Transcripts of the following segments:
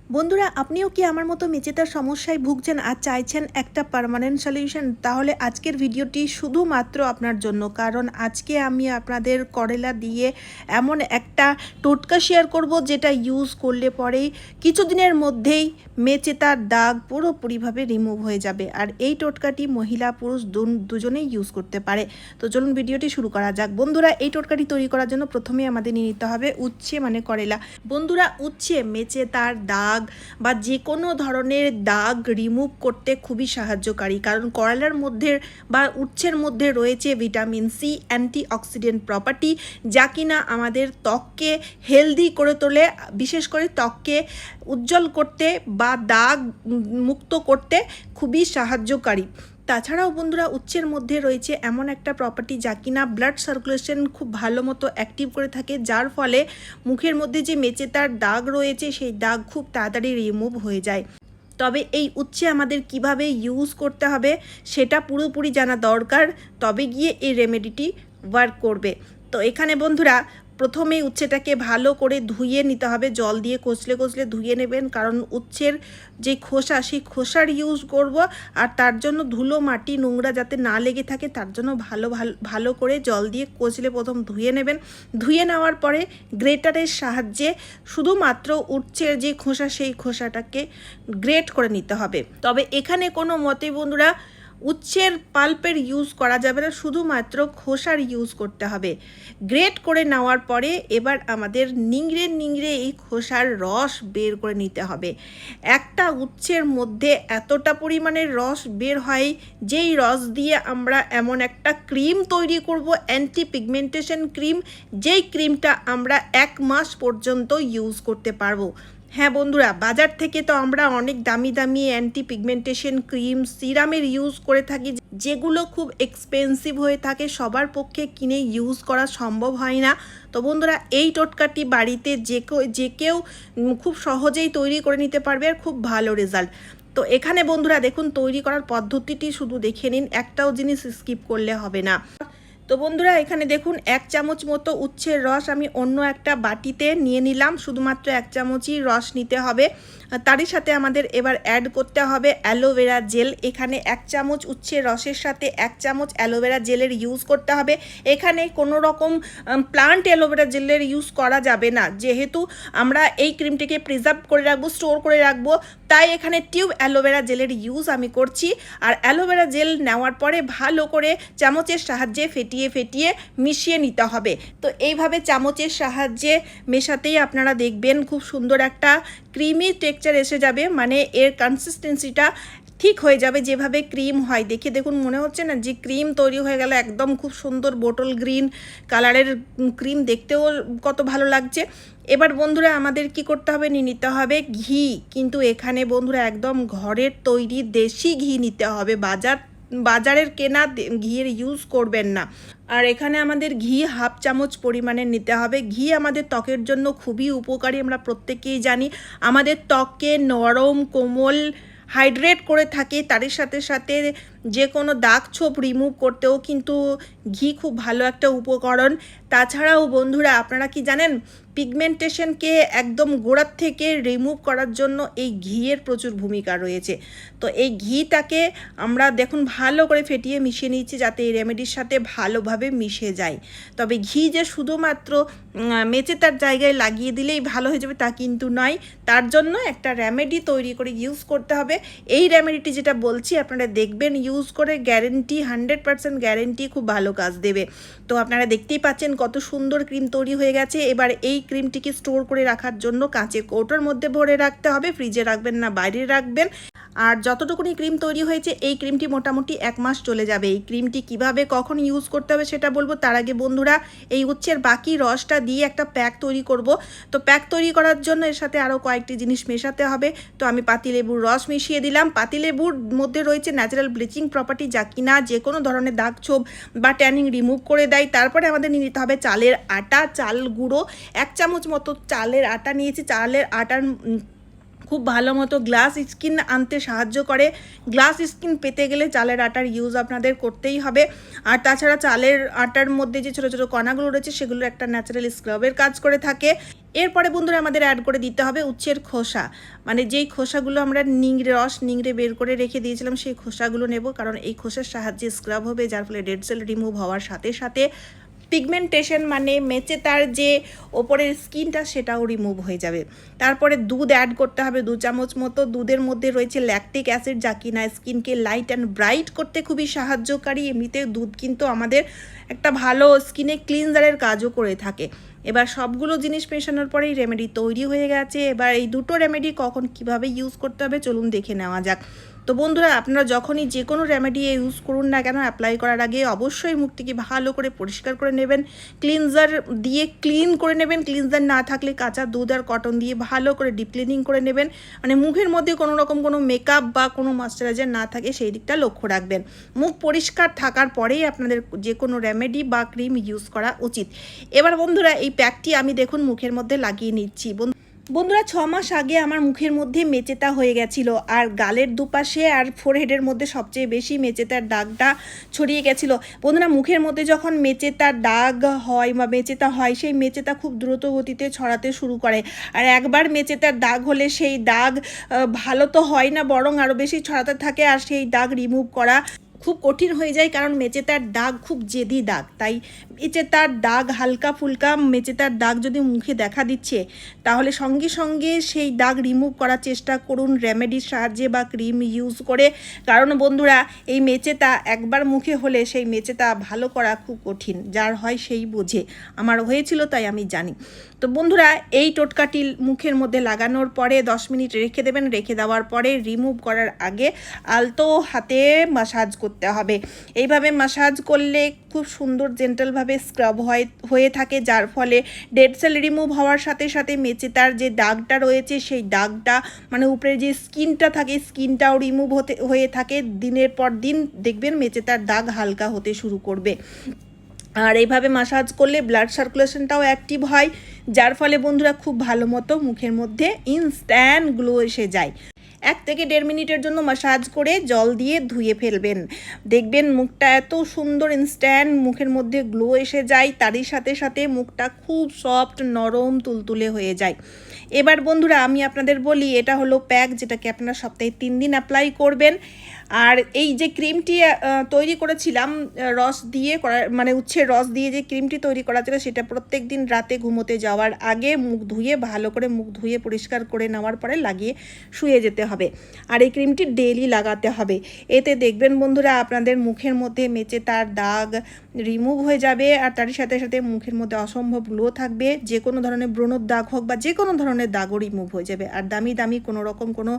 বন্ধুরা, আপনিও কি আমার মতো মেচেতার সমস্যায় ভুগছেন আর চাইছেন একটা পার্মানেন্ট সলিউশন? তাহলে আজকের ভিডিওটি শুধুমাত্র আপনার জন্য, কারণ আজকে আমি আপনাদের করেলা দিয়ে এমন একটা টোটকা শেয়ার করব যেটা ইউজ করলে পরেই কিছুদিনের মধ্যেই মেচেতার দাগ পুরোপুরিভাবে রিমুভ হয়ে যাবে। আর এই টোটকাটি মহিলা পুরুষ দুজনেই ইউজ করতে পারে। তো চলুন ভিডিওটি শুরু করা যাক। বন্ধুরা, এই টোটকাটি তৈরি করার জন্য প্রথমে আমাদের নিয়ে নিতে হবে উচ্ছে মানে করেলা। বন্ধুরা, উচ্ছে মেচেতার দাগ বা যে কোনো ধরনের দাগ রিমুভ করতে খুবই সাহায্যকারী, কারণ করেলার মধ্যে বা উচ্ছের মধ্যে রয়েছে ভিটামিন সি, অ্যান্টিঅক্সিডেন্ট প্রপার্টি, যা কিনা আমাদের ত্বককে হেলদি করে তোলে, বিশেষ করে ত্বককে উজ্জ্বল করতে বা দাগ মুক্ত করতে খুবই সাহায্যকারী। তাছাড়াও বন্ধুরা, উচ্ছের মধ্যে রয়েছে এমন একটা প্রপার্টি যা কিনা ব্লাড সার্কুলেশন খুব ভালো মতো অ্যাক্টিভ করে থাকে, যার ফলে মুখের মধ্যে যে মেচেতার দাগ রয়েছে সেই দাগ খুব তাড়াতাড়ি রিমুভ হয়ে যায়। তবে এই উচ্ছে আমাদের কিভাবে ইউজ করতে হবে সেটা পুরোপুরি জানা দরকার, তবে গিয়ে এই রেমেডিটি ওয়ার্ক করবে। তো এখানে বন্ধুরা, প্রথমেই উচ্ছেটাকে ভালো করে ধুয়ে নিতে হবে, জল দিয়ে কচলে কচলে ধুয়ে নেবেন, কারণ উচ্ছের যে খোসা সেই খোসার ইউজ করব, আর তার জন্য ধুলো মাটি নোংরা যাতে না লেগে থাকে তার জন্য ভালো ভালো ভালো করে জল দিয়ে কচলে প্রথম ধুয়ে নেবেন। ধুয়ে নেওয়ার পরে গ্রেটারের সাহায্যে শুধুমাত্র উচ্ছের যে খোসা সেই খোসাটাকে গ্রেট করে নিতে হবে। তবে এখানে কোনো মতে বন্ধুরা উচ্ছের পাল্পের ইউজ করা যাবে না, শুধুমাত্র খোসার ইউজ করতে হবে। গ্রেট করে নেওয়ার পরে এবার আমাদের নিংড়ে নিংড়ে এই খোসার রস বের করে নিতে হবে। একটা উচ্ছের মধ্যে এতটা পরিমাণের রস বের হয়, যেই রস দিয়ে আমরা এমন একটা ক্রিম তৈরি করব, অ্যান্টি পিগমেন্টেশন ক্রিম, যেই ক্রিমটা আমরা 1 মাস পর্যন্ত ইউজ করতে পারবো। হ্যাঁ বন্ধুরা, বাজার থেকে তো আমরা অনেক দামি দামি অ্যান্টি পিগমেন্টেশন ক্রিম, সিরামের ইউজ করে থাকি, যেগুলো খুব এক্সপেন্সিভ হয়ে থাকে, সবার পক্ষে কিনে ইউজ করা সম্ভব হয় না। তো বন্ধুরা, এই টোটকাটি বাড়িতে যে কেউ খুব সহজেই তৈরি করে নিতে পারবে আর খুব ভালো রেজাল্ট। তো এখানে বন্ধুরা দেখুন, তৈরি করার পদ্ধতিটি শুধু দেখে নিন, একটাও জিনিস স্কিপ করলে হবে না। তো বন্ধুরা, এখানে দেখুন 1 চামচ মতো উচ্ছের রস আমি অন্য একটা বাটিতে নিয়ে নিলাম। শুধুমাত্র 1 চামচই রস নিতে হবে। তারই সাথে আমাদের এবার অ্যাড করতে হবে অ্যালোভেরা জেল। এখানে 1 চামচ উচ্ছের রসের সাথে 1 চামচ অ্যালোভেরা জেলের ইউজ করতে হবে। এখানে কোনো রকম প্লান্ট অ্যালোভেরা জেলের ইউজ করা যাবে না, যেহেতু আমরা এই ক্রিমটিকে প্রিজার্ভ করে রাখবো, স্টোর করে রাখবো, তাই এখানে টিউব অ্যালোভেরা জেলের ইউজ আমি করছি। আর অ্যালোভেরা জেল নেওয়ার পরে ভালো করে চামচের সাহায্যে ফেটিয়ে ফেটিয়ে মিশিয়ে নিতে হবে। তো এইভাবে চামচের সাহায্যে মেশাতেই আপনারা দেখবেন খুব সুন্দর একটা ক্রিমি টেক্সচার এসে যাবে, মানে এর কনসিস্টেন্সিটা ঠিক হয়ে যাবে যেভাবে ক্রিম হয়। দেখে দেখুন, মনে হচ্ছে না যে ক্রিম তৈরি হয়ে গেল, একদম খুব সুন্দর বোটল গ্রিন কালারের ক্রিম, দেখতেও কত ভালো লাগছে। এবার বন্ধুরা, আমাদের কি করতে হবে, নিতে হবে ঘি। কিন্তু এখানে বন্ধুরা একদম ঘরের তৈরি দেশি ঘি নিতে হবে, বাজারের কেনা ঘিয়ের ইউজ করবেন না। আর এখানে আমাদের ঘি 1/2 চামচ পরিমাণে নিতে হবে। ঘি আমাদের ত্বকের জন্য খুবই উপকারী, আমরা প্রত্যেকেই জানি। আমাদের ত্বককে নরম কোমল হাইড্রেট করে থাকে, তারই সাথে সাথে যে কোনো দাগ ছোপ রিমুভ করতেও কিন্তু ঘি খুব ভালো একটা উপকরণ। তাছাড়াও বন্ধুরা, আপনারা কি জানেন, পিগমেন্টেশনকে একদম গোড়ার থেকে রিমুভ করার জন্য এই ঘিয়ের প্রচুর ভূমিকা রয়েছে। তো এই ঘিটাকে আমরা দেখুন ভালো করে ফেটিয়ে মিশিয়ে নিচ্ছি, যাতে এই রেমেডির সাথে ভালোভাবে মিশে যায়। তবে ঘি যে শুধুমাত্র মেচেতার জায়গায় লাগিয়ে দিলেই ভালো হয়ে যাবে তা কিন্তু নয়, তার জন্য একটা রেমেডি তৈরি করে ইউজ করতে হবে। এই রেমেডিটি যেটা বলছি আপনারা দেখবেন ইউজ করে, গ্যারেন্টি 100% গ্যারেন্টি খুব ভালো কাজ দেবে। তো আপনারা দেখতেই পাচ্ছেন কত সুন্দর ক্রিম তৈরি হয়ে গেছে। এবার এই ক্রিমটিকে স্টোর করে রাখার জন্য কাঁচের কৌটোর মধ্যে ভরে রাখতে হবে, ফ্রিজে রাখবেন না বাইরে রাখবেন। আর যতটুকুনি ক্রিম তৈরি হয়েছে এই ক্রিমটি মোটামুটি 1 মাস চলে যাবে। এই ক্রিমটি কিভাবে কখন ইউজ করতে হবে সেটা বলবো, তার আগে বন্ধুরা এই উচ্ছের বাকি রসটা দিয়ে একটা প্যাক তৈরি করব। তো প্যাক তৈরি করার জন্য এর সাথে আরও কয়েকটি জিনিস মেশাতে হবে। তো আমি পাতিলেবুর রস মিশিয়ে দিলাম। পাতিলেবুর মধ্যে রয়েছে ন্যাচারাল ব্লিচিং প্রপার্টি, যা কিনা যে কোনো ধরনের দাগ ছোপ বা ট্যানিং রিমুভ করে দেয়। তারপরে আমাদের নিয়ে নিতে হবে চালের আটা, চাল গুঁড়ো 1 চামচ মতো চালের আটা নিয়েছি। চালের আটার খুব ভালো মতো গ্লাস স্কিন আনতে সাহায্য করে। গ্লাস স্কিন পেতে গেলে চালের আটার ইউজ আপনাদের করতেই হবে। আর তাছাড়া চালের আটার মধ্যে যে ছোটো ছোটো কণাগুলো রয়েছে সেগুলো একটা ন্যাচারাল স্ক্রাবের কাজ করে থাকে। এরপরে বন্ধুরা আমাদের অ্যাড করে দিতে হবে উচ্ছের খোসা, মানে যেই খোসাগুলো আমরা নিংড়ে বের করে রেখে দিয়েছিলাম সেই খোসাগুলো নেব, কারণ এই খোসার সাহায্যে স্ক্রাব হবে, যার ফলে ডেড সেল রিমুভ হওয়ার সাথে সাথে পিগমেন্টেশন মানে মেচে তার যে ওপরের স্কিনটা সেটাও রিমুভ হয়ে যাবে। তারপরে দুধ অ্যাড করতে হবে 2 চামচ মতো। দুধের মধ্যে রয়েছে ল্যাকটিক অ্যাসিড, যা কিনা স্কিনকে লাইট অ্যান্ড ব্রাইট করতে খুবই সাহায্যকারী। এমনিতে দুধ কিন্তু আমাদের একটা ভালো স্কিনে ক্লিনজারের কাজও করে থাকে। এবার সবগুলো জিনিস মেশানোর পরেই রেমেডি তৈরি হয়ে গেছে। এবার এই দুটো রেমেডি কখন কিভাবে ইউজ করতে হবে চলুন দেখে নেওয়া যাক। তো বন্ধুরা, আপনারা যখনই যে কোনো রেমেডি ইউজ করুন না কেন, অ্যাপ্লাই করার আগে অবশ্যই মুখটিকে ভালো করে পরিষ্কার করে নেবেন, ক্লিনজার দিয়ে ক্লিন করে নেবেন। ক্লিনজার না থাকলে কাঁচা দুধ আর কটন দিয়ে ভালো করে ডিপ ক্লিনিং করে নেবেন, মানে মুখের মধ্যে কোনো রকম কোনো মেকআপ বা কোনো ময়শ্চারাইজার না থাকে সেই দিকটা লক্ষ্য রাখবেন। মুখ পরিষ্কার থাকার পরেই আপনাদের যে কোনো রেমেডি বা ক্রিম ইউজ করা উচিত। এবার বন্ধুরা, এই প্যাকটি আমি দেখুন মুখের মধ্যে লাগিয়ে নিচ্ছি। বন্ধুরা, 6 মাস আগে আমার মুখের মধ্যে মেচেতা হয়ে গেছিলো, আর গালের দুপাশে আর ফোরহেডের মধ্যে সবচেয়ে বেশি মেচেতার দাগটা ছড়িয়ে গেছিলো। বন্ধুরা, মুখের মধ্যে যখন মেচেতার দাগ হয় বা মেচেতা হয়, সেই মেচেতা খুব দ্রুত গতিতে ছড়াতে শুরু করে। আর একবার মেচেতার দাগ হলে সেই দাগ ভালো তো হয় না, বরং আরও বেশি ছড়াতে থাকে, আর সেই দাগ রিমুভ করা খুব কঠিন হয়ে যায়, কারণ মেচেতার দাগ খুব জেদি দাগ। তাই মেচেতার দাগ হালকা ফুলকা মেচেতার দাগ যদি মুখে দেখা দিচ্ছে, তাহলে সঙ্গে সঙ্গে সেই দাগ রিমুভ করার চেষ্টা করুন রেমেডির সাহায্যে বা ক্রিম ইউজ করে। কারণ বন্ধুরা, এই মেচেতা একবার মুখে হলে সেই মেচেতা ভালো করা খুব কঠিন, যার হয় সেই বোঝে। আমার হয়েছিল তাই আমি জানি। তো বন্ধুরা, এই টোটকাটি মুখের মধ্যে লাগানোর পরে 10 মিনিট রেখে দেবেন। রেখে দেওয়ার পরে রিমুভ করার আগে আলতো হাতে মাসাজ করতে হবে। এইভাবে মাসাজ করলে খুব সুন্দর জেন্টালভাবে স্ক্রাব হয়ে থাকে, যার ফলে ডেড সেল রিমুভ হওয়ার সাথে সাথে মেচেতার যে দাগটা রয়েছে সেই দাগটা, মানে উপরে যে স্কিনটা থাকে স্কিনটাও রিমুভ হয়ে থাকে। দিনের পর দিন দেখবেন মেচেতার দাগ হালকা হতে শুরু করবে। আর এইভাবে মাসাজ করলে ব্লাড সার্কুলেশনটাও অ্যাক্টিভ হয়, যার ফলে বন্ধুরা খুব ভালো মতো মুখের মধ্যে ইনস্ট্যান্ট গ্লো এসে যায়। 1 থেকে 1.5 মিনিটের জন্য মাসাজ করে জল দিয়ে ধুয়ে ফেলবেন। দেখবেন মুখটা এত সুন্দর ইনস্ট্যান্ট মুখের মধ্যে গ্লো এসে যায়, তারই সাথে সাথে মুখটা খুব সফট নরম তুলতুলে হয়ে যায়। এবার বন্ধুরা, আমি আপনাদের বলি, এটা হলো প্যাক, যেটাকে আপনারা সপ্তাহে 3 দিন অ্যাপ্লাই করবেন। আর এই যে ক্রিমটি তৈরি করেছিলাম রস দিয়ে মানে উচ্ছের রস দিয়ে যে ক্রিমটি তৈরি করা ছিল, সেটা প্রত্যেক দিন রাতে ঘুমোতে যাওয়ার আগে মুখ ধুয়ে ভালো করে মুখ ধুয়ে পরিষ্কার করে নেওয়ার পরে লাগিয়ে শুয়ে যেতে হবে। আর এই ক্রিমটি ডেইলি লাগাতে হবে। এতে দেখবেন বন্ধুরা, আপনাদের মুখের মধ্যে মেচেতার দাগ রিমুভ হয়ে যাবে, আর তার সাথে সাথে মুখের মধ্যে অসম্ভব গ্লো থাকবে। যে কোনো ধরনের ব্রণর দাগ হোক বা যে কোনো ধরনের দাগও রিমুভ হয়ে যাবে। আর দামি দামি কোনো রকম কোনো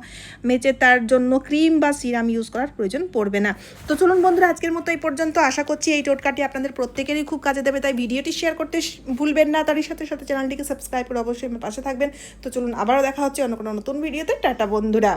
মেচেতার জন্য ক্রিম বা সিরাম ইউজ করার প্রয়োজন পড়বে না। তো চলুন বন্ধুরা, আজকের মতো এই পর্যন্ত। আশা করছি এই টোটকাটি আপনাদের প্রত্যেকেরই খুব কাজে দেবে, তাই ভিডিওটি শেয়ার করতে ভুলবেন না। তারই সাথে সাথে চ্যানেলটিকে সাবস্ক্রাইব করে অবশ্যই আমার পাশে থাকবেন। তো চলুন, আবারও দেখা হচ্ছে অন্য কোনো নতুন ভিডিওতে। টাটা বন্ধুরা।